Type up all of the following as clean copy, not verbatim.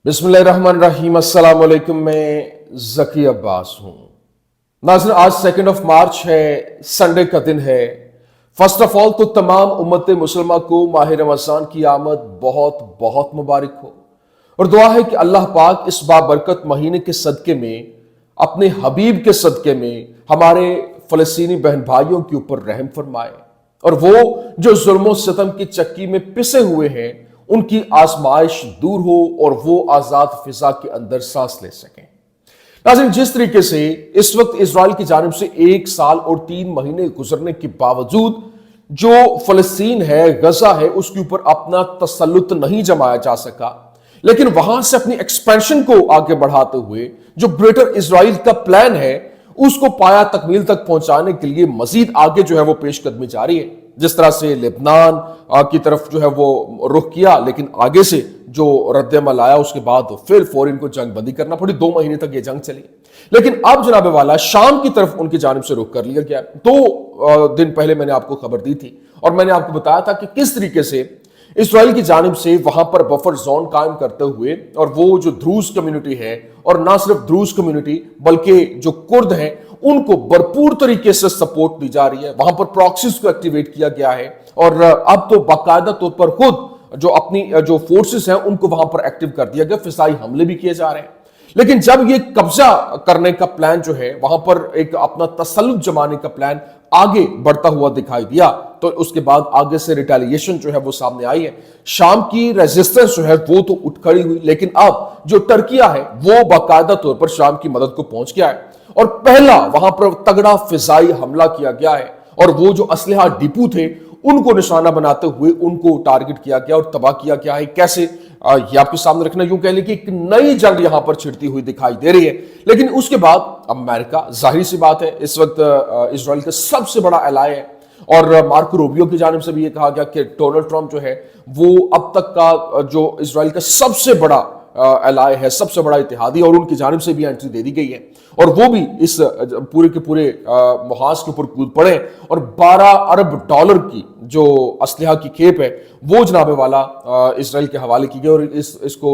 بسم اللہ الرحمن الرحیم۔ السلام علیکم، میں ذکی عباس ہوں۔ ناظرین، آج 2 مارچ ہے، سنڈے کا دن ہے۔ فرسٹ آف آل تو تمام امت مسلمہ کو ماہ رمضان کی آمد بہت بہت مبارک ہو، اور دعا ہے کہ اللہ پاک اس بابرکت مہینے کے صدقے میں، اپنے حبیب کے صدقے میں ہمارے فلسطینی بہن بھائیوں کے اوپر رحم فرمائے، اور وہ جو ظلم و ستم کی چکی میں پسے ہوئے ہیں ان کی آزمائش دور ہو اور وہ آزاد فضا کے اندر سانس لے سکیں۔ ناظرین، جس طریقے سے اس وقت اسرائیل کی جانب سے 1 سال اور 3 مہینے گزرنے کے باوجود جو فلسطین ہے، غزہ ہے، اس کے اوپر اپنا تسلط نہیں جمایا جا سکا، لیکن وہاں سے اپنی ایکسپینشن کو آگے بڑھاتے ہوئے جو گریٹر اسرائیل کا پلان ہے اس کو پایا تکمیل تک پہنچانے کے لیے مزید آگے جو ہے وہ پیش قدمی جاری ہے۔ جس طرح سے لبنان کی طرف جو ہے وہ رخ کیا، لیکن آگے سے جو رد عمل آیا اس کے بعد پھر فوراً کو جنگ بندی کرنا پڑی۔ 2 مہینے تک یہ جنگ چلی، لیکن اب جناب والا شام کی طرف ان کی جانب سے رخ کر لیا گیا۔ 2 دن پہلے میں نے آپ کو خبر دی تھی اور میں نے آپ کو بتایا تھا کہ کس طریقے سے اسرائیل کی جانب سے وہاں پر بفر زون قائم کرتے ہوئے، اور وہ جو دروز کمیونٹی ہے، اور نہ صرف دروز کمیونٹی بلکہ جو کرد ہیں ان کو بھرپور طریقے سے سپورٹ دی جا رہی ہے۔ وہاں پر پراکسیز کو ایکٹیویٹ کیا گیا ہے، اور اب تو باقاعدہ طور پر خود جو اپنی جو فورسز ہیں ان کو وہاں پر ایکٹیو کر دیا گیا، فضائی حملے بھی کیے جا رہے ہیں۔ لیکن جب یہ قبضہ کرنے کا پلان جو ہے، وہاں پر ایک اپنا تسلط جمانے کا پلان آگے بڑھتا ہوا دکھائی دیا، تو اس کے بعد آگے سے ریٹیلیشن جو ہے وہ سامنے آئی ہے۔ شام کی ریزسٹنس جو ہے وہ تو اٹھ کھڑی ہوئی، لیکن اب جو ترکیہ ہے وہ باقاعدہ طور پر شام کی مدد کو پہنچ گیا ہے، اور پہلا وہاں پر تگڑا فضائی حملہ کیا گیا ہے، اور وہ جو اسلحہ ڈپو تھے ان کو نشانہ بناتے ہوئے ان کو ٹارگٹ کیا گیا اور تباہ کیا گیا ہے۔ کیسے؟ یہ آپ کے سامنے رکھنا، یوں کہہ لیں کہ ایک نئی جنگ یہاں پر چھڑتی ہوئی دکھائی دے رہی ہے۔ لیکن اس کے بعد امریکہ، ظاہری سی بات ہے، اس وقت اسرائیل کا سب سے بڑا الائے ہے، اور مارکو روبیو کی جانب سے بھی یہ کہا گیا کہ ڈونلڈ ٹرمپ جو ہے وہ اب تک کا جو اسرائیل کا سب سے بڑا الائے ہے، سب سے بڑا اتحادی، اور ان کی جانب سے بھی انٹری دے دی گئی ہے، اور وہ بھی اس پورے کے پورے محاذ کے اوپر کود پڑے، اور $12 ارب کی جو اسلحہ کی کھیپ ہے وہ جناب والا اسرائیل کے حوالے کی گئی، اور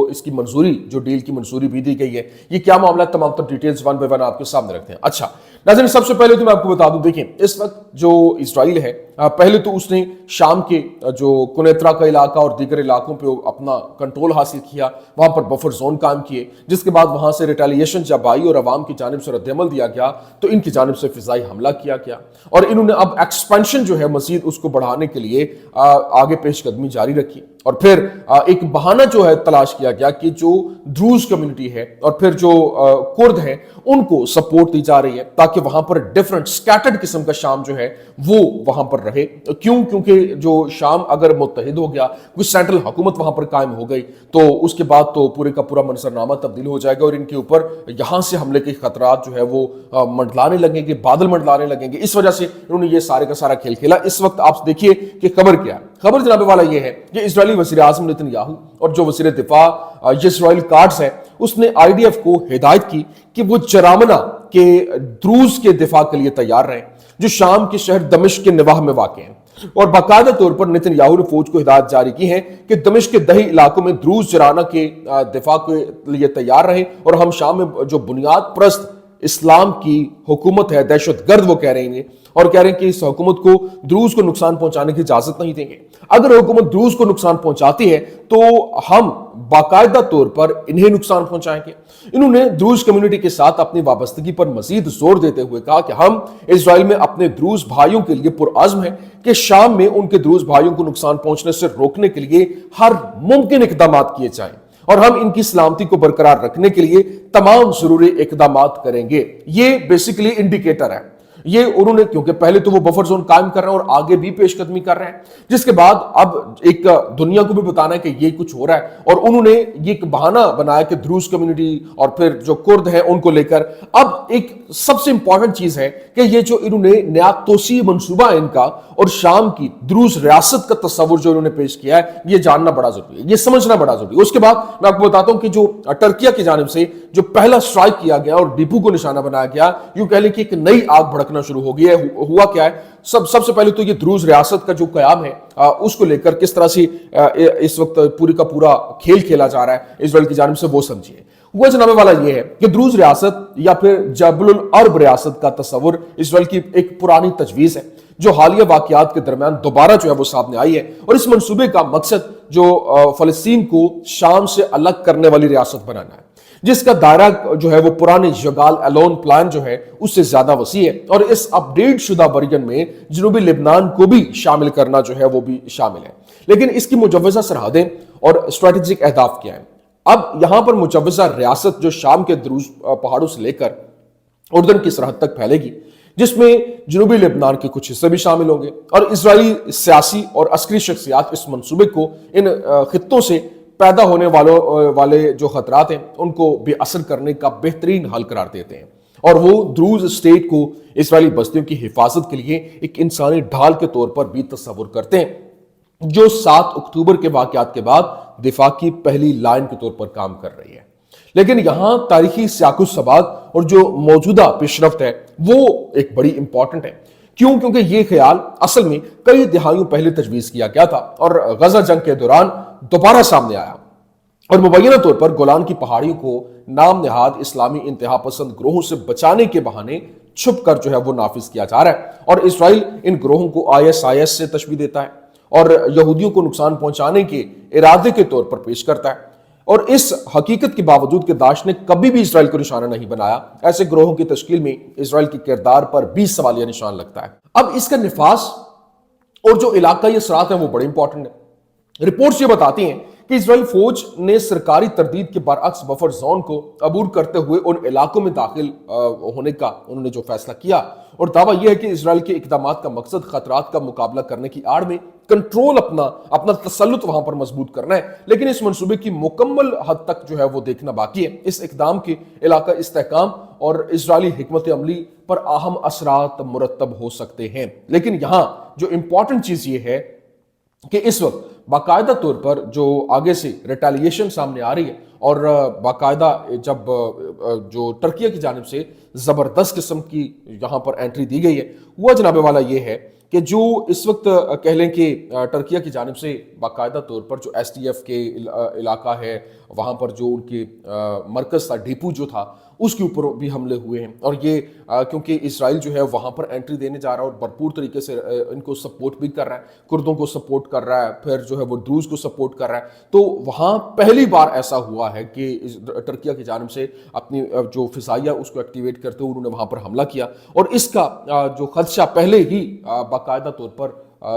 اس کی منظوری، جو ڈیل کی منظوری بھی دی گئی ہے۔ یہ کیا معاملہ، تمام تر ڈیٹیلز 1 بائی 1 آپ کے سامنے رکھتے ہیں۔ اچھا ناظرین، سب سے پہلے تو میں آپ کو بتا دوں، دیکھیں اس وقت جو اسرائیل ہے، پہلے تو اس نے شام کے جو کنیترا کا علاقہ اور دیگر علاقوں پہ اپنا کنٹرول حاصل کیا، وہاں پر بفر زون قائم کیے، جس کے بعد وہاں سے ریٹیلیشن جب آئی اور عوام کی جانب سے رد عمل دیا گیا تو ان کی جانب سے فضائی حملہ کیا گیا، اور انہوں نے اب ایکسپینشن جو ہے مزید اس کو بڑھانے کے لیے آگے پیش قدمی جاری رکھی، اور پھر ایک بہانہ جو ہے تلاش کیا گیا کہ جو دروز کمیونٹی ہے اور پھر جو کرد ہیں ان کو سپورٹ دی جا رہی ہے، تاکہ وہاں پر ڈیفرنٹ سکیٹرڈ قسم کا شام جو ہے وہ وہاں پر رہے۔ کیونکہ جو شام اگر متحد ہو گیا، کوئی سینٹرل حکومت وہاں پر قائم ہو گئی، تو اس کے بعد تو پورے کا پورا منظرنامہ تبدیل ہو جائے گا، اور ان کے اوپر یہاں سے حملے کے خطرات جو ہے وہ منڈلانے لگیں گے، بادل منڈلانے لگیں گے۔ اس وجہ سے انہوں نے یہ سارے کا سارا کھیل کھیلا۔ اس وقت آپ دیکھیے کہ خبر کیا ہے۔ خبر جناب والا یہ ہے کہ اسرائیلی وزیر اعظم نیتن یاہو اور جو وزیر دفاع اسرائیل کاٹز ہے، اس نے IDF کو ہدایت کی کہ وہ جرامنہ کے دروز کے دفاع کے لیے تیار رہیں، جو شام کے شہر دمشق کے نواح میں واقع ہیں، اور باقاعدہ طور پر نیتن یاہو نے فوج کو ہدایت جاری کی ہے کہ دمشق کے دیہی علاقوں میں دروز جرانہ کے دفاع کے لیے تیار رہیں، اور ہم شام میں جو بنیاد پرست اسلام کی حکومت ہے، دہشت گرد وہ کہہ رہے ہیں، اور کہہ رہے ہیں کہ اس حکومت کو دروز کو نقصان پہنچانے کی اجازت نہیں دیں گے۔ اگر حکومت دروز کو نقصان پہنچاتی ہے تو ہم باقاعدہ طور پر انہیں نقصان پہنچائیں گے۔ انہوں نے دروز کمیونٹی کے ساتھ اپنی وابستگی پر مزید زور دیتے ہوئے کہا کہ ہم اسرائیل میں اپنے دروز بھائیوں کے لیے پرعزم ہیں کہ شام میں ان کے دروز بھائیوں کو نقصان پہنچنے سے روکنے کے لیے ہر ممکن اقدامات کیے جائیں، اور ہم ان کی سلامتی کو برقرار رکھنے کے لیے تمام ضروری اقدامات کریں گے۔ یہ بیسیکلی انڈیکیٹر ہے یہ انہوں نے، کیونکہ پہلے تو وہ بفر زون قائم کر رہے ہیں اور آگے بھی پیش قدمی کر رہے ہیں، جس کے بعد اب ایک دنیا کو بھی بتانا ہے کہ یہ کچھ ہو رہا ہے، اور انہوں نے یہ ایک بہانہ بنایا کہ دروز کمیونٹی اور پھر جو کرد ہیں ان کو لے کر اب ایک سب سے امپورٹنٹ چیز ہے کہ یہ جو انہوں نے نیا توسیع منصوبہ ہے ان کا، اور شام کی دروز ریاست کا تصور جو انہوں نے پیش کیا ہے، یہ جاننا بڑا ضروری ہے، یہ سمجھنا بڑا ضروری ہے۔ اس کے بعد میں آپ کو بتاتا ہوں کہ جو ترکیہ کی جانب سے جو پہلا سٹرائک کیا گیا اور ڈپو کو نشانہ بنایا گیا، یوں کہہ لیں کہ ایک نئی آگ بھڑکنے بھڑکنا شروع ہو گیا ہے. ہوا کیا ہے, سب سے پہلے تو یہ دروز ریاست کا جو قیام ہے اس کو لے کر کس طرح سے اس وقت پوری کا پورا کھیل کھیلا جا رہا ہے اسرائیل کی جانب سے, وہ سمجھیے. ہوا جناب والا یہ ہے کہ دروز ریاست یا پھر جبل العرب ریاست کا تصور اسرائیل کی ایک پرانی تجویز ہے جو حالیہ واقعات کے درمیان دوبارہ جو ہے وہ سامنے آئی ہے, اور اس منصوبے کا مقصد جو فلسطین کو شام سے الگ کرنے والی ریاست بنانا ہے, جس کا دائرہ جو ہے وہ پرانے یگال ایلون پلان جو ہے اس سے زیادہ وسیع ہے, اور اس اپ ڈیٹ شدہ ورژن میں جنوبی لبنان کو بھی شامل کرنا جو ہے وہ بھی شامل ہے. لیکن اس کی مجوزہ سرحدیں اور اسٹریٹجک اہداف کیا ہیں؟ اب یہاں پر مجوزہ ریاست جو شام کے دروز پہاڑوں سے لے کر اردن کی سرحد تک پھیلے گی, جس میں جنوبی لبنان کے کچھ حصے بھی شامل ہوں گے, اور اسرائیلی سیاسی اور عسکری شخصیات اس منصوبے کو ان خطوں سے پیدا ہونے والے جو خطرات ہیں ان کو بے اثر کرنے کا بہترین حل قرار دیتے ہیں, اور وہ دروز اسٹیٹ کو اسرائیلی بستیوں کی حفاظت کے لیے ایک انسانی ڈھال کے طور پر بھی تصور کرتے ہیں, جو 7 اکتوبر کے واقعات کے بعد دفاع کی پہلی لائن کے طور پر کام کر رہی ہے. لیکن یہاں تاریخی سیاق و سباق اور جو موجودہ پیش رفت ہے وہ ایک بڑی امپورٹنٹ ہے. کیوں؟ کیونکہ یہ خیال اصل میں کئی دہائیوں پہلے تجویز کیا گیا تھا اور غزہ جنگ کے دوران دوبارہ سامنے آیا, اور مبینہ طور پر گولان کی پہاڑیوں کو نام نہاد اسلامی انتہا پسند گروہوں سے بچانے کے بہانے چھپ کر جو ہے وہ نافذ کیا جا رہا ہے, اور اسرائیل ان گروہوں کو ISIS سے تشبیہ دیتا ہے اور یہودیوں کو نقصان پہنچانے کے ارادے کے طور پر پیش کرتا ہے. اور اس حقیقت کے باوجود کہ داعش نے کبھی بھی اسرائیل کو نشانہ نہیں بنایا, ایسے گروہوں کی تشکیل میں اسرائیل کے کردار پر بھی سوالیہ نشان لگتا ہے. اب اس کا نفاذ اور جو علاقائی اثرات ہیں وہ بڑے امپورٹنٹ ہیں. رپورٹس یہ بتاتی ہیں کہ اسرائیل فوج نے سرکاری تردید کے برعکس بفر زون کو عبور کرتے ہوئے ان علاقوں میں داخل ہونے کا انہوں نے جو فیصلہ کیا, اور دعویٰ یہ ہے کہ اسرائیل کے اقدامات کا مقصد خطرات کا مقابلہ کرنے کی آڑ میں کنٹرول اپنا تسلط وہاں پر مضبوط کرنا ہے. لیکن اس منصوبے کی مکمل حد تک جو ہے وہ دیکھنا باقی ہے. اس اقدام کے علاقہ استحکام اور اسرائیلی حکمت عملی پر اہم اثرات مرتب ہو سکتے ہیں. لیکن یہاں جو امپورٹنٹ چیز یہ ہے کہ اس وقت باقاعدہ طور پر جو آگے سے ریٹیلیشن سامنے آ رہی ہے, اور باقاعدہ جب جو ترکیہ کی جانب سے زبردست قسم کی یہاں پر انٹری دی گئی ہے, وہ جناب والا یہ ہے کہ جو اس وقت کہہ لیں کہ ترکیہ کی جانب سے باقاعدہ طور پر جو SDF کے علاقہ ہے وہاں پر جو ان کے مرکز تھا, ڈیپو جو تھا, اس کے اوپر بھی حملے ہوئے ہیں. اور یہ کیونکہ اسرائیل جو ہے وہاں پر انٹری دینے جا رہا ہے اور بھرپور طریقے سے ان کو سپورٹ بھی کر رہا ہے, کردوں کو سپورٹ کر رہا ہے, پھر جو ہے وہ دروز کو سپورٹ کر رہا ہے, تو وہاں پہلی بار ایسا ہوا ہے کہ ترکیہ کی جانب سے اپنی جو فضائیہ اس کو ایکٹیویٹ کرتے ہوئے انہوں نے وہاں پر حملہ کیا, اور اس کا جو خدشہ پہلے ہی باقاعدہ طور پر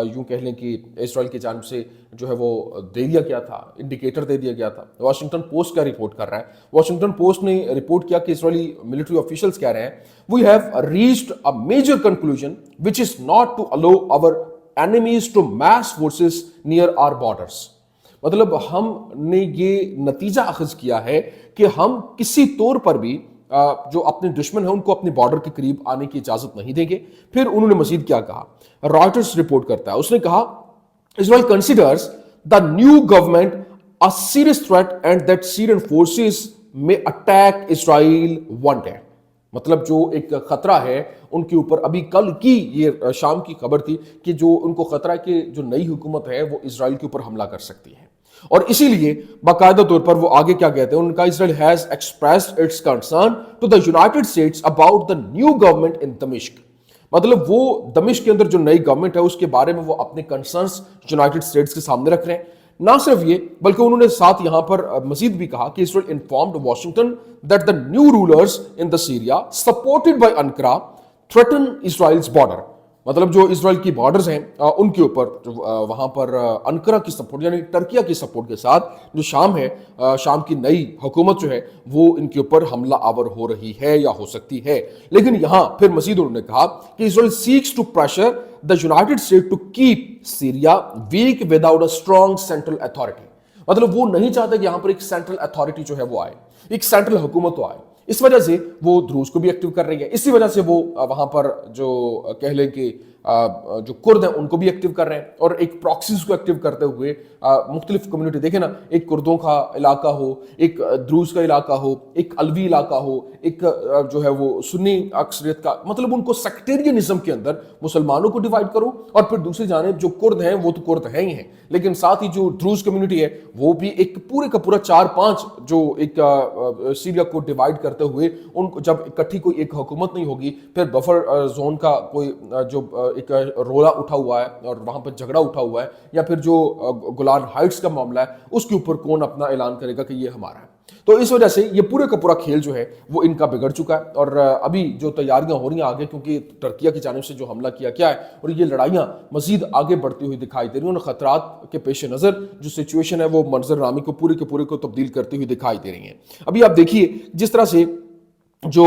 یوں کہہ لیں کہ اسرائیل کی جانب سے جو ہے وہ دے دیا گیا تھا, انڈیکیٹر دے دیا گیا تھا. واشنگٹن پوسٹ کا رپورٹ کر رہا ہے, واشنگٹن پوسٹ نے رپورٹ کیا کہ اسرائیلی ملٹری آفیشلز کہہ رہے ہیں we have reached a major conclusion which is not to allow our enemies to mass forces near our borders. مطلب ہم نے یہ نتیجہ اخذ کیا ہے کہ ہم کسی طور پر بھی جو اپنے دشمن ہیں ان کو اپنے بارڈر کے قریب آنے کی اجازت نہیں دیں گے. پھر انہوں نے مزید کیا کہا, رائٹرز رپورٹ کرتا ہے, اس نے کہا Israel considers the new government a serious threat and that Syrian forces may attack Israel one day. مطلب جو ایک خطرہ ہے ان کے اوپر, ابھی کل کی یہ شام کی خبر تھی کہ جو ان کو خطرہ ہے کہ جو نئی حکومت ہے وہ اسرائیل کے اوپر حملہ کر سکتی ہے. اور اسی لیے باقاعدہ طور پر وہ آگے کیا کہتے ہیں, ان کا اسرائیل has expressed its concern to the United States about the new government in Damascus. مطلب وہ دمشق کے اندر جو نئی گورنمنٹ ہے اس کے بارے میں وہ اپنے کنسرنز یونائٹڈ اسٹیٹس کے سامنے رکھ رہے ہیں. نہ صرف یہ بلکہ انہوں نے ساتھ یہاں پر مزید بھی کہا کہ اسرائیل informed Washington that the new rulers in the Syria supported by Ankara threaten Israel's border. مطلب جو اسرائیل کی بارڈرز ہیں ان کے اوپر وہاں پر انقرہ کی سپورٹ یعنی ترکیہ کی سپورٹ کے ساتھ جو شام ہے, شام کی نئی حکومت جو ہے وہ ان کے اوپر حملہ آور ہو رہی ہے یا ہو سکتی ہے. لیکن یہاں پھر مزید انہوں نے کہا کہ اسرائیل seeks to pressure the United States to keep Syria weak without a strong central authority. مطلب وہ نہیں چاہتے کہ یہاں پر ایک سینٹرل اتھارٹی جو ہے وہ آئے, ایک سینٹرل حکومت تو آئے. اس وجہ سے وہ دروز کو بھی ایکٹیو کر رہی ہے, اسی وجہ سے وہ وہاں پر جو کہہ لیں کہ جو کرد ہیں ان کو بھی ایکٹیو کر رہے ہیں اور ایک پراکسیز کو ایکٹیو کرتے ہوئے مختلف کمیونٹی دیکھیں نا, ایک کردوں کا علاقہ ہو, ایک دروز کا علاقہ ہو, ایک الوی علاقہ ہو, ایک جو ہے وہ سنی اکثریت کا, مطلب ان کو سیکٹیرینزم کے اندر مسلمانوں کو ڈیوائڈ کرو اور پھر دوسری جانب جو کرد ہیں وہ تو کرد ہیں ہی ہیں, لیکن ساتھ ہی جو دروز کمیونٹی ہے وہ بھی ایک پورے کا پورا 4-5 جو ایک سیریا کو ڈیوائڈ کرتے ہوئے ان کو جب اکٹھی کوئی ایک حکومت نہیں ہوگی, پھر بفر زون کا کوئی جو ایک رولا اٹھا ہوا ہے اور وہاں پہ جھگڑا اٹھا ہوا ہے, یا پھر جو گولان ہائٹس کا معاملہ ہے اس کے اوپر کون اپنا اعلان کرے گا کہ یہ ہمارا ہے. تو اس وجہ سے یہ پورے کا پورا کھیل جو ہے وہ ان کا بگڑ چکا ہے, اور ابھی جو تیاریاں ہو رہی ہیں آگے, کیونکہ ترکیہ کی جانب سے جو حملہ کیا ہے اور یہ لڑائیاں مزید آگے بڑھتی ہوئی دکھائی دے رہی ہیں, اور خطرات کے پیش نظر جو سچویشن ہے وہ منظر نامی کو پورے کے پورے کو تبدیل کرتی ہوئی دکھائی دے رہی ہیں. ابھی آپ دیکھیے جس طرح سے جو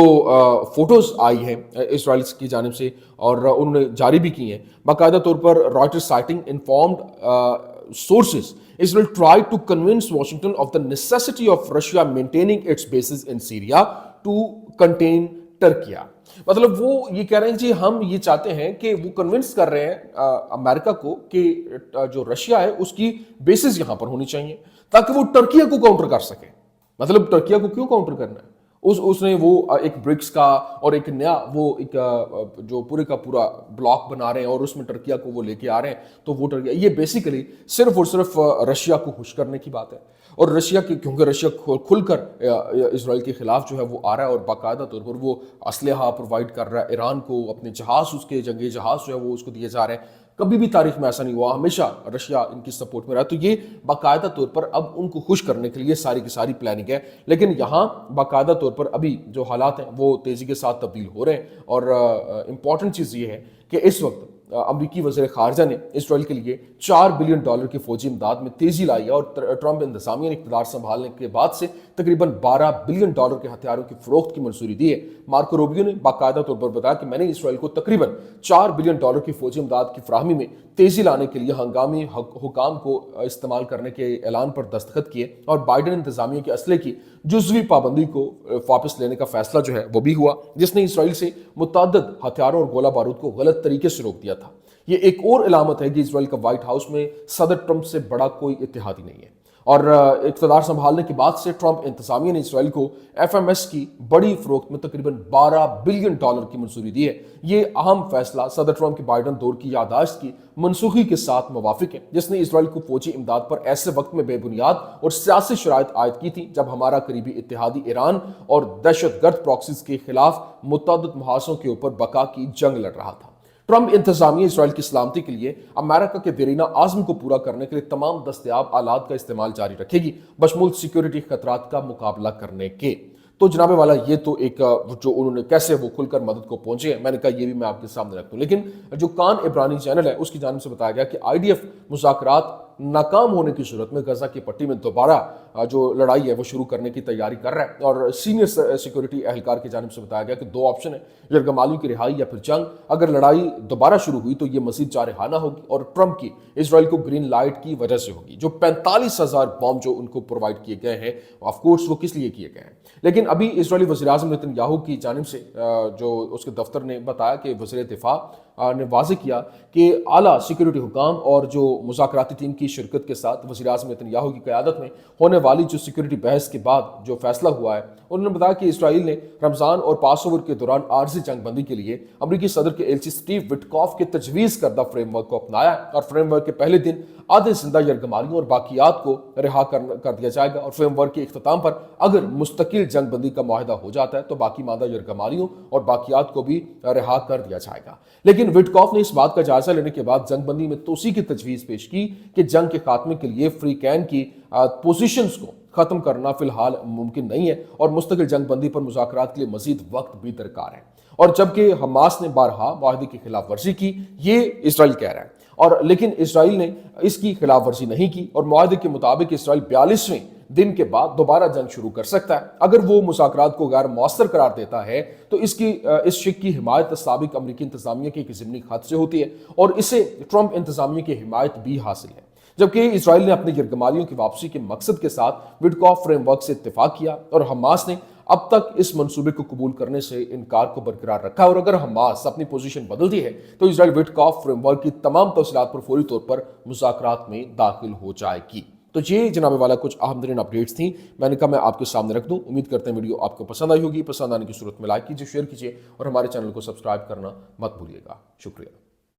فوٹوز آئی ہیں اسرائیل کی جانب سے اور انہوں نے جاری بھی کی ہیں, باقاعدہ طور پر Reuters citing informed sources, Israel tried to convince Washington of the necessity of Russia maintaining its bases in Syria to contain Turkey. مطلب وہ یہ کہہ رہے ہیں جی ہم یہ چاہتے ہیں کہ وہ کنونس کر رہے ہیں امریکہ کو کہ جو رشیا ہے اس کی بیسز یہاں پر ہونی چاہیے تاکہ وہ ترکیہ کو کاؤنٹر کر سکے. مطلب ترکیہ کو کیوں کاؤنٹر کرنا ہے؟ اس نے وہ ایک برکس کا اور ایک نیا وہ ایک جو پورے کا پورا بلاک بنا رہے ہیں اور اس میں ترکیہ کو وہ لے کے آ رہے ہیں, تو وہ ترکیہ یہ بیسیکلی صرف اور صرف رشیا کو خوش کرنے کی بات ہے. اور رشیا کی کیونکہ رشیا کھل کر اسرائیل کے خلاف جو ہے وہ آ رہا ہے اور باقاعدہ طور پر وہ اسلحہ پرووائڈ کر رہا ہے ایران کو, اپنے جہاز اس کے جنگی جہاز جو ہے وہ اس کو دیے جا رہے ہیں. کبھی بھی تاریخ میں ایسا نہیں ہوا, ہمیشہ رشیا ان کی سپورٹ میں رہا. تو یہ باقاعدہ طور پر اب ان کو خوش کرنے کے لیے ساری کی ساری پلاننگ ہے, لیکن یہاں باقاعدہ طور پر ابھی جو حالات ہیں وہ تیزی کے ساتھ تبدیل ہو رہے ہیں. اور امپورٹنٹ چیز یہ ہے کہ اس وقت امریکی وزیر خارجہ نے اسرائیل کے لیے $4 بلین کی فوجی امداد میں تیزی لائی ہے, اور ٹرمپ انتظامیہ نے اقتدار سنبھالنے کے بعد سے تقریباً $12 بلین کے ہتھیاروں کی فروخت کی منظوری دی ہے. مارکو روبیو نے باقاعدہ طور پر بتایا کہ میں نے اسرائیل کو تقریباً $4 بلین کی فوجی امداد کی فراہمی میں تیزی لانے کے لیے ہنگامی حکام کو استعمال کرنے کے اعلان پر دستخط کیے, اور بائیڈن انتظامیہ کے اسلحے کی جزوی پابندی کو واپس لینے کا فیصلہ جو ہے وہ بھی ہوا, جس نے اسرائیل سے متعدد ہتھیاروں اور گولہ بارود کو غلط طریقے سے روک دیا تھا. یہ ایک اور علامت ہے کہ اسرائیل کا وائٹ ہاؤس میں صدر ٹرمپ سے بڑا کوئی اتحادی نہیں ہے, اور اقتدار سنبھالنے کے بعد سے ٹرمپ انتظامیہ نے اسرائیل کو FMS کی بڑی فروخت میں تقریباً $12 بلین کی منظوری دی ہے. یہ اہم فیصلہ صدر ٹرمپ کے بائیڈن دور کی یادداشت کی منسوخی کے ساتھ موافق ہے, جس نے اسرائیل کو فوجی امداد پر ایسے وقت میں بے بنیاد اور سیاسی شرائط عائد کی تھی جب ہمارا قریبی اتحادی ایران اور دہشت گرد پراکسیز کے خلاف متعدد محاذوں کے اوپر بقا کی جنگ لڑ رہا تھا. ٹرمپ انتظامیہ اسرائیل کی سلامتی کے لیے امریکہ کے دیرینہ عزم کو پورا کرنے کے لیے تمام دستیاب آلات کا استعمال جاری رکھے گی بشمول سیکیورٹی خطرات کا مقابلہ کرنے کے. تو جناب والا یہ تو ایک جو انہوں نے کیسے وہ کھل کر مدد کو پہنچے ہیں, میں نے کہا یہ بھی میں آپ کے سامنے رکھ دوں. لیکن جو کان عبرانی چینل ہے اس کی جانب سے بتایا گیا کہ IDF مذاکرات ناکام ہونے کی صورت میں غزہ کی پٹی میں دوبارہ جو لڑائی ہے وہ شروع کرنے کی تیاری کر رہا ہے. اور سینئر سیکیورٹی اہلکار کی جانب سے بتایا گیا کہ 2 آپشن ہیں, یرغمالیوں کی رہائی یا پھر جنگ. اگر لڑائی دوبارہ شروع ہوئی تو یہ مزید جارحانہ ہوگی اور ٹرمپ کی اسرائیل کو گرین لائٹ کی وجہ سے ہوگی. جو 45,000 بم جو ان کو پرووائڈ کیے گئے ہیں آف کورس وہ کس لیے کیے گئے ہیں, لیکن ابھی اسرائیلی وزیراعظم نیتن یاہو کی جانب سے جو اس کے دفتر نے بتایا کہ وزیر دفاع نے واضح کیا کہ اعلیٰ سیکیورٹی حکام اور جو مذاکراتی ٹیم کی شرکت کے ساتھ وزیراعظم نیتن یاہو کی قیادت میں ہونے والی جو سیکیورٹی بحث کے بعد جو فیصلہ ہوا ہے, انہوں نے بتایا کہ اسرائیل نے رمضان اور پاس اوور کے دوران عارضی جنگ بندی کے لیے امریکی صدر کے ایلچی سٹیو وٹکاف کے تجویز کردہ فریم ورک کو اپنایا, اور فریم ورک کے پہلے دن آدھے زندہ یرغمالیوں اور باقیات کو رہا کر دیا جائے گا, اور فریم ورک کے اختتام پر اگر مستقل جنگ بندی کا معاہدہ ہو جاتا ہے تو باقی ماندہ یرغمالیوں اور باقیات کو بھی رہا کر دیا جائے گا. لیکن وٹکاف نے اس بات کا جائزہ لینے کے بعد جنگ بندی میں توسیع کی تجویز پیش کی کہ جنگ کے خاتمے کے لیے فری کین کی پوزیشنز کو ختم کرنا فی الحال ممکن نہیں ہے, اور مستقل جنگ بندی پر مذاکرات کے لیے مزید وقت بھی درکار ہے. اور جبکہ حماس نے بارہا معاہدے کی خلاف ورزی کی, یہ اسرائیل کہہ رہا ہے, اور لیکن اسرائیل نے اس کی خلاف ورزی نہیں کی, اور معاہدے کے مطابق اسرائیل 42ویں دن کے بعد دوبارہ جنگ شروع کر سکتا ہے. اگر وہ مذاکرات کو غیر مؤثر قرار دیتا ہے تو اس شک کی حمایت سابق امریکی انتظامیہ کے ایک ضمنی خط سے ہوتی ہے, اور اسے ٹرمپ انتظامیہ کی حمایت بھی حاصل ہے. جبکہ اسرائیل نے اپنے یرغمالیوں کی واپسی کے مقصد کے ساتھ وٹکاف فریم ورک سے اتفاق کیا, اور حماس نے اب تک اس منصوبے کو قبول کرنے سے انکار کو برقرار رکھا ہے، اور اگر حماس اپنی پوزیشن بدلتی ہے تو اسرائیل وٹکاف فریم ورک کی تمام تفصیلات پر فوری طور پر مذاکرات میں داخل ہو جائے گی۔ تو یہ جناب والا کچھ اہم ترین اپڈیٹس تھیں، میں نے کہا میں آپ کے سامنے رکھ دوں۔ امید کرتے ہیں ویڈیو آپ کو پسند آئی ہوگی، پسند آنے کی صورت میں لائک کیجیے، شیئر کیجیے اور ہمارے چینل کو سبسکرائب کرنا مت بھولیے گا۔ شکریہ۔